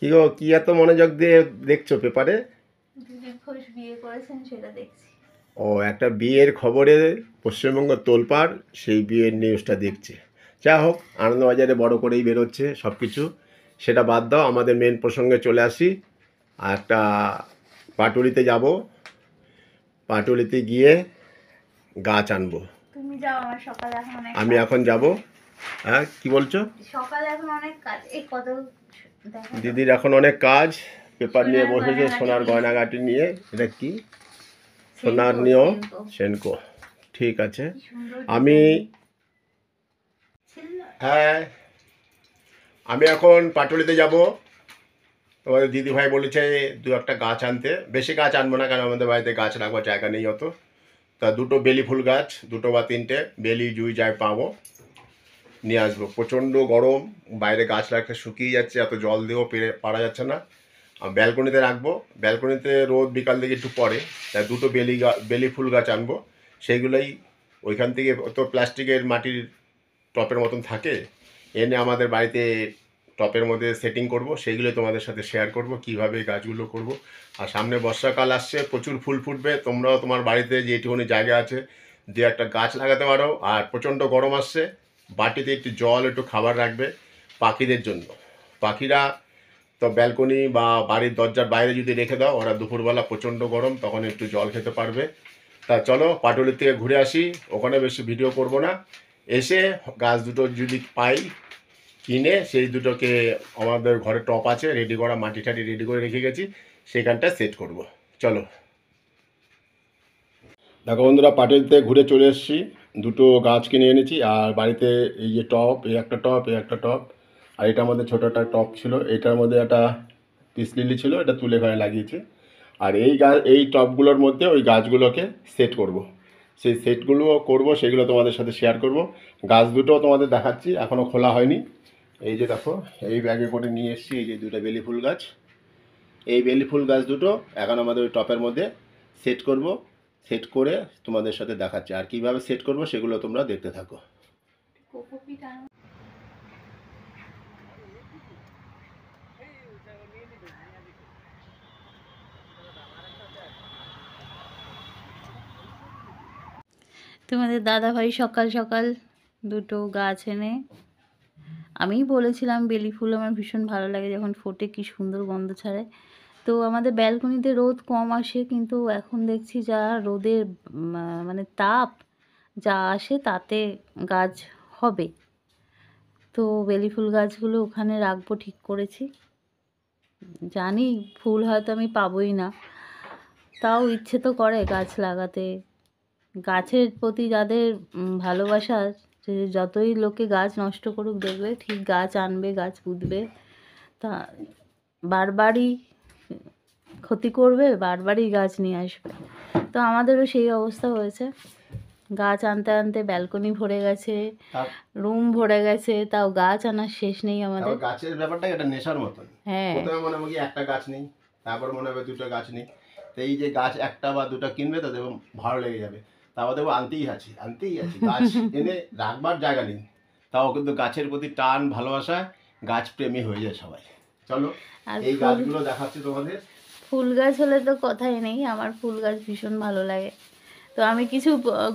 কি গো, কি এত মনোযোগ দিয়ে দেখছো পেপারে? দিলীপ ঘোষ বিয়ে করেছেন সেটা দেখছি। ও, একটা বিয়ের খবরে পশ্চিমবঙ্গ তোলপাড়, সেই বিয়ের নিউজটা দেখছে। যা হোক, আনন্দবাজারে বড় করেই বেরোচ্ছে সব কিছু। সেটা বাদ দাও, আমাদের মেন প্রসঙ্গে চলে আসি। আর একটা পাটুলিতে যাব, পাটুলিতে গিয়ে গাছ আনবো। তুমি যাও, আমার সকালে এখন অনেক আমি এখন যাব। হ্যাঁ, কি বলছো? সকালে এখন অনেক কাজ, এই কত দেখো দিদির এখন অনেক কাজ। পেপার নিয়ে সোনার বসেছে, গয়নাগাটি সোনার নিয়ে। গয়নাগাটি নিয়ে। এটা কি? সোনার সেনকো, নিয়েও সেনকো। সেনকো। ঠিক আছে। কি সুন্দর আমি ডিজাইন ছিল। হ্যাঁ, আমি এখন পাটুলিতে যাব। তোমাদের দিদিভাই বলেছে দু একটা গাছ আনতে। বেশি গাছ আনবো না, কারণ আমাদের বাড়িতে গাছ রাখবার জায়গা নেই অত। তা দুটো বেলি ফুল গাছ, দুটো বা তিনটে বেলি জুই যাই পাবো, নিয়ে আসবো। প্রচণ্ড গরম, বাইরে গাছ রাখতে শুকিয়ে যাচ্ছে, এত জল দিয়েও পারা যাচ্ছে না। ব্যালকনিতে রাখবো। ব্যালকনিতে রোদ বিকাল দিকে একটু পড়ে, তাই দুটো বেলি ফুল গাছ আনবো। সেইগুলোই ওইখান থেকে তো প্লাস্টিকের মাটির টপের মতন থাকে, এনে আমাদের বাড়িতে টপের মধ্যে সেটিং করব। সেইগুলো তোমাদের সাথে শেয়ার করব কিভাবে গাছগুলো করব। আর সামনে বর্ষাকাল আসছে, প্রচুর ফুল ফুটবে। তোমরাও তোমার বাড়িতে যেটুকুনি জায়গা আছে দু একটা গাছ লাগাতে পারো। আর প্রচণ্ড গরম আসছে, বাটিতে একটু জল, একটু খাবার রাখবে পাখিদের জন্য। পাখিরা তো ব্যালকনি বা বাড়ির দরজার বাইরে যদি রেখে দাও, ওরা দুপুরবেলা প্রচণ্ড গরম, তখন একটু জল খেতে পারবে। তা চলো পাটুলির থেকে ঘুরে আসি, ওখানে বেশি ভিডিও করব না। এসে গাছ দুটো যদি পাই কিনে, সেই দুটোকে আমাদের ঘরে টপ আছে রেডি করা, মাটি টাটি রেডি করে রেখে গেছি, সেখানটা সেট করব। চলো। দেখো বন্ধুরা, পাটুলিতে ঘুরে চলে এসেছি। দুটো গাছ কিনে এনেছি। আর বাড়িতে এই যে টপ, এই একটা টপ, এই একটা টপ, আর এটার মধ্যে ছোটো একটা টপ ছিল, এটার মধ্যে একটা পিস লিলি ছিল, এটা তুলে ঘরে লাগিয়েছি। আর এই টবগুলোর মধ্যে ওই গাছগুলোকে সেট করব। সেই সেটগুলো করব, সেগুলো তোমাদের সাথে শেয়ার করব। গাছ দুটো তোমাদের দেখাচ্ছি, এখনও খোলা হয়নি। এই যে দেখো, এই ব্যাগে করে নিয়ে এসেছি এই যে দুটো বেলি ফুল গাছ। এই বেলি ফুল গাছ দুটো এখন আমাদের ওই টপের মধ্যে সেট করব। সেট করে তোমাদের সাথে দেখাচ্ছি, আর কিভাবে সেট করব সেগুলো তোমরা দেখতে থাকো। কোকোপিট আনো। তোমাদের দাদাভাই সকাল সকাল দুটো গাছ এনে, আমিই বলেছিলাম বেলি ফুল আমার ভীষণ ভালো লাগে, যখন ফোটে কি সুন্দর গন্ধ ছাড়ে। তো আমাদের ব্যালকনিতে রোদ কম আসে, কিন্তু এখন দেখছি যা রোদের মানে তাপ যা আসে তাতে গাছ হবে। তো বেলি ফুল গাছগুলো ওখানে রাখবো ঠিক করেছি। জানি ফুল হয়তো আমি পাবোই না, তাও ইচ্ছে তো করে গাছ লাগাতে। গাছের প্রতি যাদের ভালোবাসা, যে যতই লোকে গাছ নষ্ট করুক, দেখবে ঠিক গাছ আনবে, গাছ পুঁতবে। তা বারবারই ক্ষতি করবে, বারবারই গাছ নিয়ে আসবে। তো আমাদেরও সেই অবস্থা হয়েছে। গাছ আনতে আনতে ব্যালকনি ভরে গেছে, রুম ভরে গেছে, তাও গাছ আনার শেষ নেই আমাদের। গাছের ব্যাপারটা একটা নেশার মতন। হ্যাঁ, প্রথমে মনে হবে একটা গাছ নেই, তারপর মনে হবে দুটো গাছ নেই। তো এই যে গাছ একটা বা দুটো কিনবে তো দেখো ভালো লেগে যাবে, তারপর দেখবো আনতেই আছে গাছ এনে রাখবার জায়গা নেই। তাও কিন্তু গাছের প্রতি টান, ভালোবাসা, গাছ প্রেমী হয়ে যায় সবাই। চলো, আর এই গাছগুলো দেখাচ্ছি তোমাদের। ফুল গাছ হলে তো কথাই নেই, আমার ফুল গাছ ভীষণ ভালো লাগে। তো আমি কিছু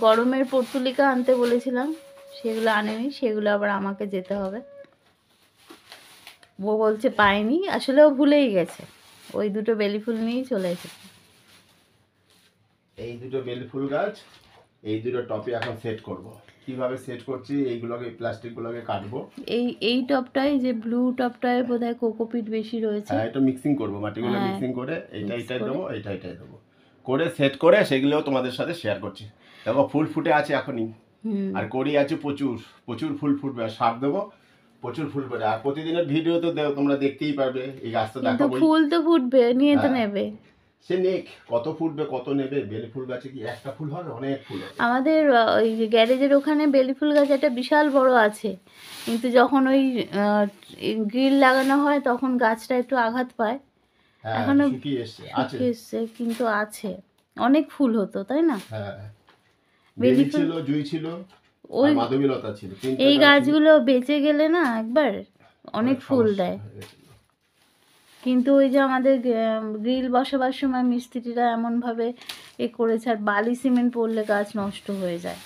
গরমের পর্তুলিকা আনতে বলেছিলাম, সেগুলো আনেনি, সেগুলো আবার আমাকে যেতে হবে। ও বলছে পাইনি, আসলে ও ভুলেই গেছে, ওই দুটো বেলি ফুল নিয়েই চলে এসেছে। এই দুটো বেলি ফুল গাছ, এই দুটো টপে এখন সেট করব। কিভাবে সেট করছি, এইগুলোকে প্লাস্টিকগুলোকে কাটবো। এই টপটায়, যে ব্লু টপটায় বোধহয় কোকোপিট বেশি রয়েছে। হ্যাঁ, এটা মিক্সিং করবো, মাটিগুলো হ্যাঁ, মিক্সিং করে এইটা mix এইটাই করে। দেবো, এইটা এইটাই দেবো, করে সেট করে সেগুলোও তোমাদের সাথে শেয়ার করছি। দেখো ফুল ফুটে আছে এখনই, আর কড়ি আছে প্রচুর, প্রচুর ফুল ফুটবে। আর সার দেবো, প্রচুর ফুল ফুটবে। আর প্রতিদিনের ভিডিও তো তোমরা দেখতেই পারবে, এই গাছটা কিন্তু দেখাবোই। ফুল তো ফুটবে, নিয়ে তো হ্যাঁ, নেবে। সে নেক, কত ফুটবে কত নেবে। বেলি ফুল গাছে কি একটা ফুল হবে? অনেক ফুল হবে। আমাদের ওই যে গ্যারেজের ওখানে বেলি ফুল গাছ একটা বিশাল বড় আছে, কিন্তু যখন ওই গ্রিল লাগানো হয় তখন গাছটা একটু আঘাত পায়। হ্যাঁ, এখনো শুকিয়ে এসছে, আছে। শুকিয়ে এসছে, কিন্তু আছে, অনেক ফুল হতো, তাই না? হ্যাঁ, বেলি বেলি ফুল, ছিল, জুই ছিল, আর ওই মাধবীলতা ছিল, তিনটে এই গাছ ছিল। গাছগুলো বেঁচে গেলে না একবার অনেক ফুল সমস্যা দেয়। হয়ে গেছিল। কিন্তু ওই যে আমাদের গ্রিল বসাবার সময় মিস্ত্রিরা এমনভাবে করেছে, আর বালি সিমেন্ট পড়লে গাছ নষ্ট হয়ে যায়।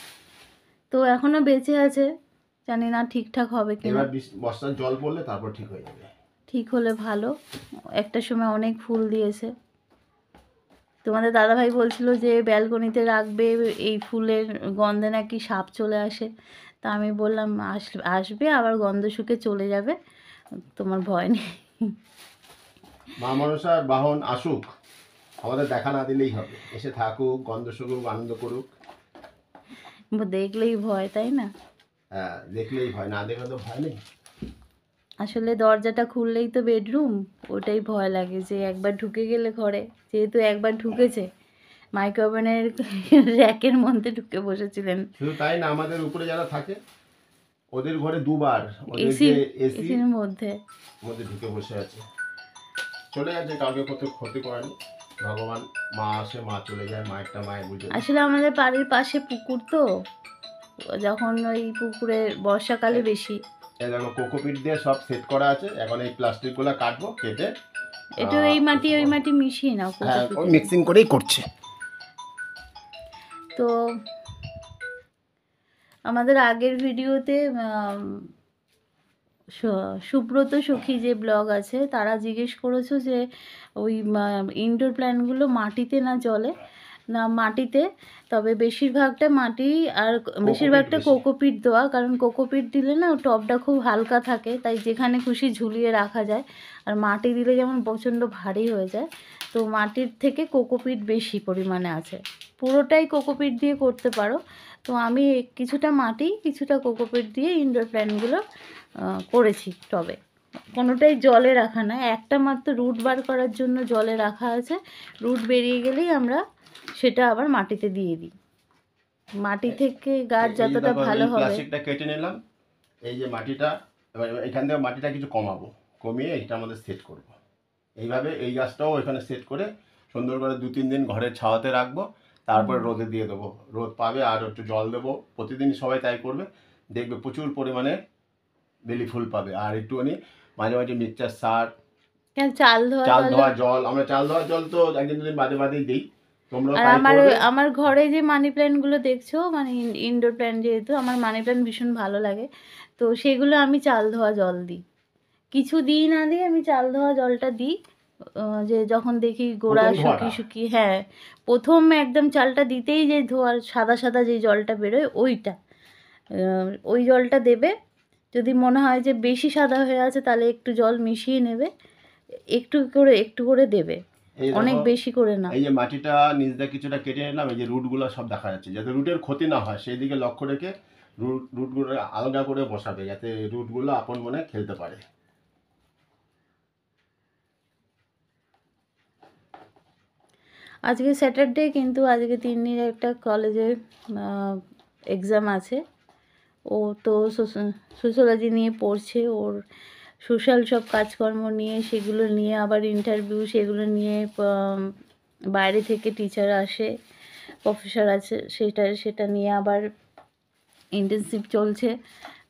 তো এখনও বেঁচে আছে, জানি না ঠিকঠাক হবে কিনা। এবার বর্ষার জল পড়লে তারপর ঠিক হয়ে যাবে। ঠিক হলে ভালো। একটা সময় অনেক ফুল দিয়েছে। তোমাদের দাদাভাই বলছিল যে ব্যালকনিতে রাখবে, এই ফুলের গন্ধে নাকি সাপ চলে আসে। তা আমি বললাম আসবে আবার গন্ধ শুকে চলে যাবে, তোমার ভয় নেই। মা মনসার বাহন আসুক, আমাদের দেখা না দিলেই হবে, এসে থাকুক, গন্ধ শুকুক, আনন্দ করুক। দেখলেই ভয়, তাই না? হ্যাঁ, দেখলেই ভয়, না দেখলে তো ভয় নেই। আসলে দরজাটা খুললেই তো বেডরুম, ওটাই ভয় লাগে যে একবার ঢুকে গেলে ঘরে, যেহেতু একবার ঢুকেছে মাইক্রোওভেনের র্যাকের মধ্যে ঢুকে বসেছিলেন। শুধু তাই না, আমাদের উপরে যারা থাকে ওদের ঘরে দুবার ওদের এসি, যে এসি এসির মধ্যে মধ্যে ঢুকে বসে আছে। চলে যাচ্ছে, কাউকে কত ক্ষতি করেনি ভগবান। মা আসে, মা চলে যায়, মায়েরটা মায়ের বুঝে। আসলে আমাদের বাড়ির পাশে পুকুর, তো যখন ওই পুকুরে বর্ষাকালে বেশি। এই দেখো কোকোপিট দিয়ে সব সেট করা আছে, এখন এই প্লাস্টিকগুলো কাটবো, কেটে একটু এই মাটি ওই মাটি মিশিয়ে নাও। হ্যাঁ, ওই মিক্সিং করেই করছে। তো আমাদের আগের ভিডিওতে সুব্রত সখী যে ব্লগ আছে, তারা জিজ্ঞেস করেছো যে ওই ইনডোর প্ল্যান্টগুলো মাটিতে না জলে না মাটিতে, তবে বেশিরভাগটা মাটি, আর বেশিরভাগটা কোকোপিট দেওয়া, কারণ কোকোপিট দিলে না টবটা খুব হালকা থাকে, তাই যেখানে খুশি ঝুলিয়ে রাখা যায়। আর মাটি দিলে যেমন প্রচণ্ড ভারী হয়ে যায়, তো মাটির থেকে কোকোপিট বেশি পরিমাণে আছে। পুরোটাই কোকোপিট দিয়ে করতে পারো। তো আমি কিছুটা মাটি কিছুটা কোকোপিট দিয়ে ইনডোর প্ল্যান্টগুলো করেছি টবে। কোনোটাই জলে রাখা না, একটা মাত্র রুট বার করার জন্য জলে রাখা আছে। রুট বেরিয়ে গেলেই আমরা সেটা আবার মাটিতে দিয়ে দিই। মাটি থেকে গাছ যতটা ভালো হবে। প্লাস্টিকটা কেটে নিলাম, এই যে মাটিটা, এবার এখান থেকে মাটিটা কিছু কমাবো, কমিয়ে এটা আমাদের সেট করব। এইভাবে এই গাছটাও এখানে সেট করে সুন্দর করে 2-3 দিন ঘরের ছাওয়াতে রাখবো, তারপরে রোদে দিয়ে দেবো। রোদ পাবে আর একটু জল দেবো, প্রতিদিন সবাই তাই করবে, দেখবে প্রচুর পরিমাণে বেলি ফুল পাবে। আর একটুখানি মাঝে মাঝে মিক্সচার সার, চাল ধোয়া জল, আমরা চাল ধোয়া জল তো একদিন দুদিন বাদে বাদেই দিই। তোমরা আর আমার ঘরে যে মানি প্ল্যান্টগুলো দেখছো, মানে ইনডোর প্ল্যান্ট, যেহেতু আমার মানি প্ল্যান্ট ভীষণ ভালো লাগে, তো সেগুলো আমি চাল ধোয়া জল দিই। কিছু দিই না দিই, আমি চাল ধোয়া জলটা দিই। যে যখন দেখি গোড়া শুকিয়ে, হ্যাঁ, প্রথম একদম চালটা দিতেই যে ধোয়ার সাদা সাদা যে জলটা বেরোয় ওইটা, ওই জলটা দেবে। যদি মনে হয় যে বেশি সাদা হয়ে আছে তাহলে একটু জল মিশিয়ে নেবে, একটু করে দেবে, অনেক বেশি করে না। এই যে মাটিটা নিচ দিয়ে কিছুটা কেটে নিলাম, এই যে রুটগুলো সব দেখা যাচ্ছে, যাতে রুটের ক্ষতি না হয় সেই দিকে লক্ষ্য রেখে রুটগুলো আলাদা করে বসাবে, যাতে রুটগুলো আপন মনে খেলতে পারে। আজকে স্যাটারডে, কিন্তু আজকে তিন্নির একটা কলেজে এক্সাম আছে। ও তো সোশ্যোলজি নিয়ে পড়ছে, ওর সোশ্যাল সব কাজকর্ম নিয়ে, সেগুলো নিয়ে আবার ইন্টারভিউ, সেগুলো নিয়ে বাইরে থেকে টিচার আসে, প্রফেসর আছে, সেটা নিয়ে আবার ইন্টার্নশিপ চলছে।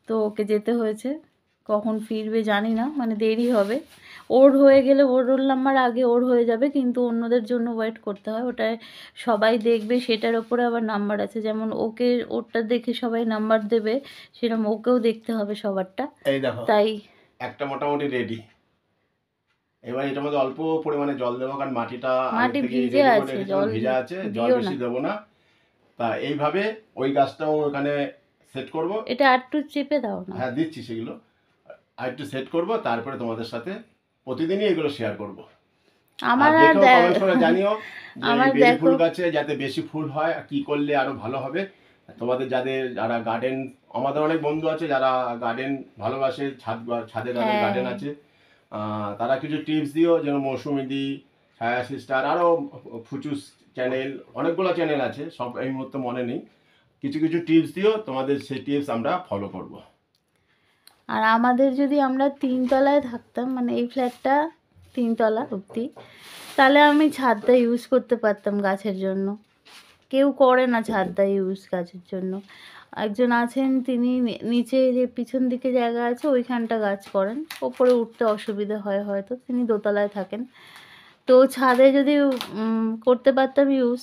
তো ওকে যেতে হয়েছে, কখন ফিরবে জানি না, মানে দেরি হবে। ওর হয়ে গেলে, ওর রোল নাম্বার আগে ওর হয়ে যাবে, কিন্তু অন্যদের জন্য ওয়েট করতে হয়। ওটায় সবাই দেখবে, সেটার ওপরে আবার নাম্বার আছে। যেমন ওকে, ওরটা দেখে সবাই নাম্বার দেবে, সেরকম ওকেও দেখতে হবে সবারটা। এই দেখো, তাই একটা মোটামুটি রেডি। এবার এটার মধ্যে অল্প পরিমাণে জল দেবো, কারণ মাটিটা ভিজে আছে, ভিজা আছে, জল বেশি দেবো না। তা এইভাবে ওই গাছটাও ওখানে সেট করব। এটা একটু চেপে দাও না। হ্যাঁ, দিচ্ছি সেগুলো, আর একটু সেট করব, তারপরে তোমাদের সাথে প্রতিদিনই এগুলো শেয়ার করব। আমার কমেন্ট করে জানিও যে বেলি ফুল গাছে যাতে বেশি ফুল হয়, কি করলে আরো ভালো হবে। তোমাদের যারা গার্ডেন, আমাদের অনেক বন্ধু আছে যারা গার্ডেন ভালোবাসে, ছাদে গার্ডেন আছে, তারা কিছু টিপস দিও, যেন মৌসুমিদি, ছায়া সিস্টার, আরও ফুচুস চ্যানেল, অনেকগুলো চ্যানেল আছে, সব এই মুহূর্তে মনে নেই। কিছু টিপস দিও, তোমাদের সেই টিপস আমরা ফলো করব। আর আমাদের যদি আমরা 3 তলায় থাকতাম, মানে এই ফ্ল্যাটটা 3 তলা অবধি, তাহলে আমি ছাদটা ইউজ করতে পারতাম গাছের জন্য। কেউ করে না ছাদটা ইউজ গাছের জন্য। একজন আছেন তিনি নিচে যে পিছন দিকে জায়গা আছে ওইখানটা গাছ করেন, ওপরে উঠতে অসুবিধা হয় হয়তো, তিনি দোতলায় থাকেন। তো ছাদে যদি করতে পারতাম ইউজ,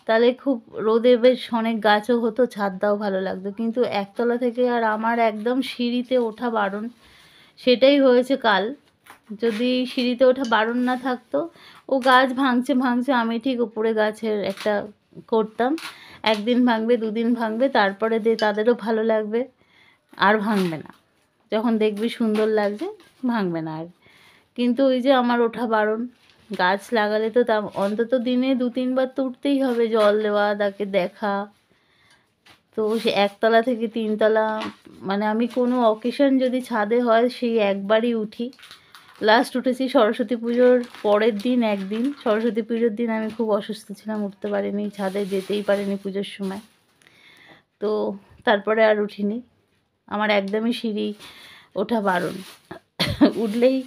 তাহলে খুব রোদে বেশ অনেক গাছও হতো, ছাদটাও ভালো লাগতো। কিন্তু একতলা থেকে আর আমার একদম সিঁড়িতে ওঠা বারণ, সেটাই হয়েছে কাল। যদি সিঁড়িতে ওঠা বারণ না থাকতো, ও গাছ ভাঙছে ভাঙছে, আমি ঠিক উপরে গাছের একটা করতাম, একদিন ভাঙবে দুদিন ভাঙবে, তারপরে তাদেরও ভালো লাগবে, আর ভাঙবে না, যখন দেখবি সুন্দর লাগছে ভাঙবে না আর। কিন্তু ওই যে আমার ওঠা বারণ, গাছ লাগালে তো তা অন্তত দিনে 2-3 বার তো উঠতেই হবে, জল দেওয়া, তাকে দেখা। তো সে একতলা থেকে 3তলা, মানে আমি কোনো অকেশন যদি ছাদে হয় সেই একবারই উঠি। লাস্ট উঠেছি সরস্বতী পুজোর পরের দিন, একদিন সরস্বতী পুজোর দিন আমি খুব অসুস্থ ছিলাম, উঠতে পারিনি, ছাদে যেতেই পারিনি পুজোর সময়। তো তারপরে আর উঠিনি, আমার একদমই সিঁড়ি ওঠা বারণ। উঠলেই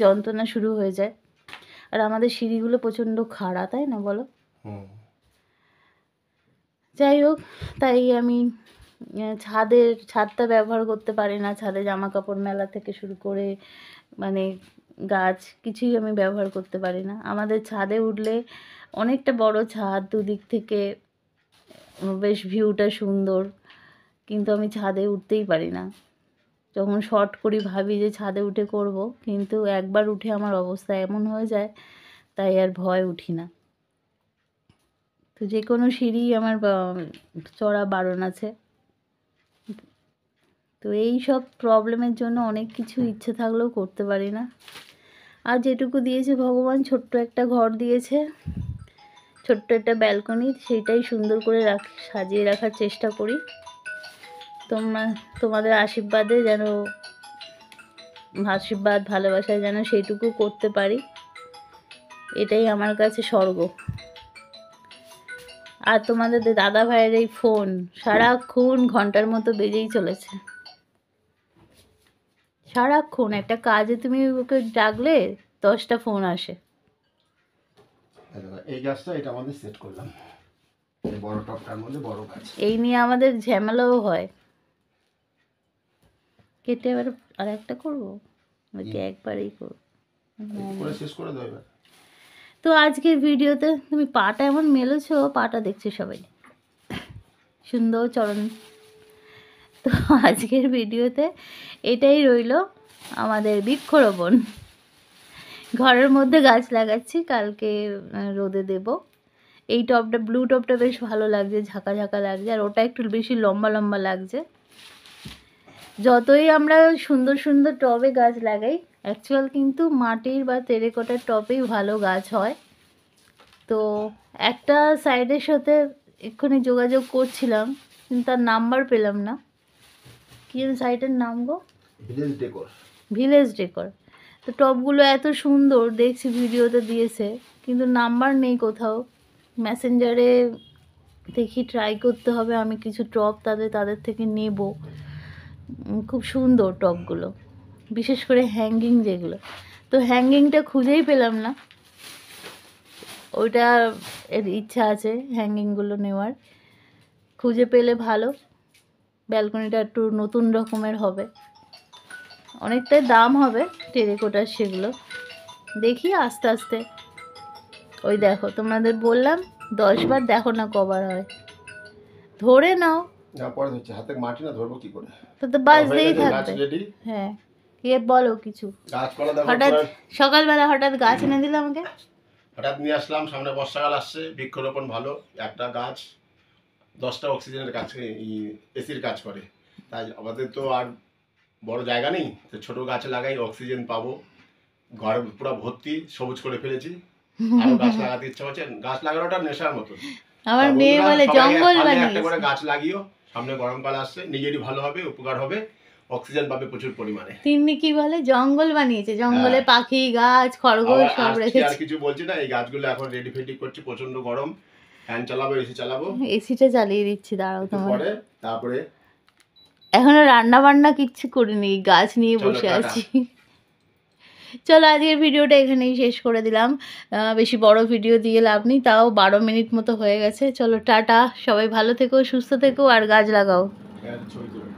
যন্ত্রণা শুরু হয়ে যায়। আর আমাদের সিঁড়িগুলো প্রচণ্ড খাড়া, তাই না বলো? যাই হোক, তাই আমি ছাদটা ব্যবহার করতে পারি না। ছাদে জামা কাপড় মেলা থেকে শুরু করে মানে গাছ কিছুই আমি ব্যবহার করতে পারি না। আমাদের ছাদে উঠলে অনেকটা বড় ছাদ, দুদিক থেকে বেশ ভিউটা সুন্দর, কিন্তু আমি ছাদে উঠতেই পারি না। যখন শর্ট করি ভাবি যে ছাদে উঠে করব, কিন্তু একবার উঠে আমার অবস্থা এমন হয়ে যায়, তাই আর ভয় উঠি না। তো যে কোনো সিঁড়ি আমার চড়া বারণ আছে। তো এই সব প্রবলেমের জন্য অনেক কিছু ইচ্ছে থাকলেও করতে পারি না। আর যেটুকু দিয়েছে ভগবান, ছোট্ট একটা ঘর দিয়েছে, ছোট্ট একটা ব্যালকনি, সেইটাই সুন্দর করে সাজিয়ে রাখার চেষ্টা করি। তোমাদের আশীর্বাদে যেন, আশীর্বাদ ভালোবাসায় যেন সেইটুকু করতে পারি, এটাই আমার কাছে স্বর্গ। আর তোমাদের দাদা ভাইয়ের এই ফোন সারাক্ষণ ঘন্টার মতো বেজেই চলেছে, সারাক্ষণ একটা কাজে তুমি ওকে ডাকলে 10টা ফোন আসে। এই গাছটা এটা আমাদের সেট করলাম, এই বড় টপটার মধ্যে বড় গাছ, এই নিয়ে আমাদের ঝামেলাও হয়। কেটে এবার আর একটা করবো নাকি একবারেই করবো? করে শেষ করে দেবো এবার। তো আজকের ভিডিওতে তুমি পাটা এমন মেলেছো, পাটা দেখছে সবাই, সুন্দর চরণ। তো আজকের ভিডিওতে এটাই রইলো আমাদের বৃক্ষরোপণ। ঘরের মধ্যে গাছ লাগাচ্ছি, কালকে রোদে দেব। এই টবটা, ব্লু টবটা বেশ ভালো লাগছে, ঝাঁকা ঝাঁকা লাগছে, আর ওটা একটু বেশি লম্বা লম্বা লাগছে। যতই আমরা সুন্দর সুন্দর টবে গাছ লাগাই, অ্যাকচুয়াল কিন্তু মাটির বা টেরেকোটার টবেই ভালো গাছ হয়। তো একটা সাইডের সাথে এক্ষুনি যোগাযোগ করছিলাম, কিন্তু তার নাম্বার পেলাম না। কি সাইটের নাম গো? Village decor. Village decor. তো টবগুলো এত সুন্দর দেখছি, ভিডিওতে দিয়েছে, কিন্তু নাম্বার নেই কোথাও। মেসেঞ্জারে দেখি, ট্রাই করতে হবে। আমি কিছু টব তাদের থেকে নেব। খুব সুন্দর টবগুলো, বিশেষ করে হ্যাঙ্গিং যেগুলো। তো হ্যাঙ্গিংটা খুঁজেই পেলাম না, ওইটা এর ইচ্ছা আছে হ্যাঙ্গিংগুলো নেওয়ার, খুঁজে পেলে ভালো। ব্যালকনিটা একটু নতুন রকমের হবে, অনেকটাই দাম হবে টেরেকোটার সেগুলো। দেখি আস্তে আস্তে। ওই দেখো, তোমাদের বললাম 10বার, দেখো না কবার হয়, ধরে নাও। না পরে হচ্ছে, হাতে মাটি না ধরবো কি করে? তো বাজতেই থাকবে। হ্যাঁ, কে বলো কিছু। গাছপালা দেখো, হঠাৎ সকালবেলা হঠাৎ গাছ এনে দিল আমাকে, হঠাৎ নিয়ে আসলাম। সামনে বর্ষাকাল আসছে, বৃক্ষরোপণ ভালো। একটা গাছ 10টা অক্সিজেনের কাজ, এসির কাজ করে। তাই আমাদের তো আর বড় জায়গা নেই, তো ছোট গাছ লাগাই, অক্সিজেন পাবো। ঘর পুরো ভর্তি, সবুজ করে ফেলেছি। আরো গাছ লাগাতে ইচ্ছা হচ্ছে। গাছ লাগানোটা নেশার মতো। আমার মেয়ে বলে জঙ্গল বানিয়েছে। একটা করে গাছ লাগিও, সামনে গরমকাল আসছে, নিজেরই ভালো হবে, উপকার হবে, অক্সিজেন পাবে প্রচুর পরিমাণে। তিনি কি বলে, জঙ্গল বানিয়েছে, জঙ্গলে পাখি গাছ খরগোশ সব রেখেছে। আর কিছু বলছি না, এই গাছগুলো এখন রেডি ফেডি করছি, প্রচন্ড গরম, ফ্যান চালাবো, এসি চালাবো। এসিটা চালিয়ে দিচ্ছি, দাঁড়াও তোমার। তারপরে এখনো রান্না বান্না কিচ্ছু করিনি, গাছ নিয়ে বসে আছি। চলো আজকের ভিডিওটা এখানেই শেষ করে দিলাম। বেশি বড় ভিডিও দিয়ে লাভ নেই, তাও 12 মিনিট মতো হয়ে গেছে। চলো টাটা, সবাই ভালো থেকো, সুস্থ থেকো আর গাছ লাগাও। ছবি তুলো।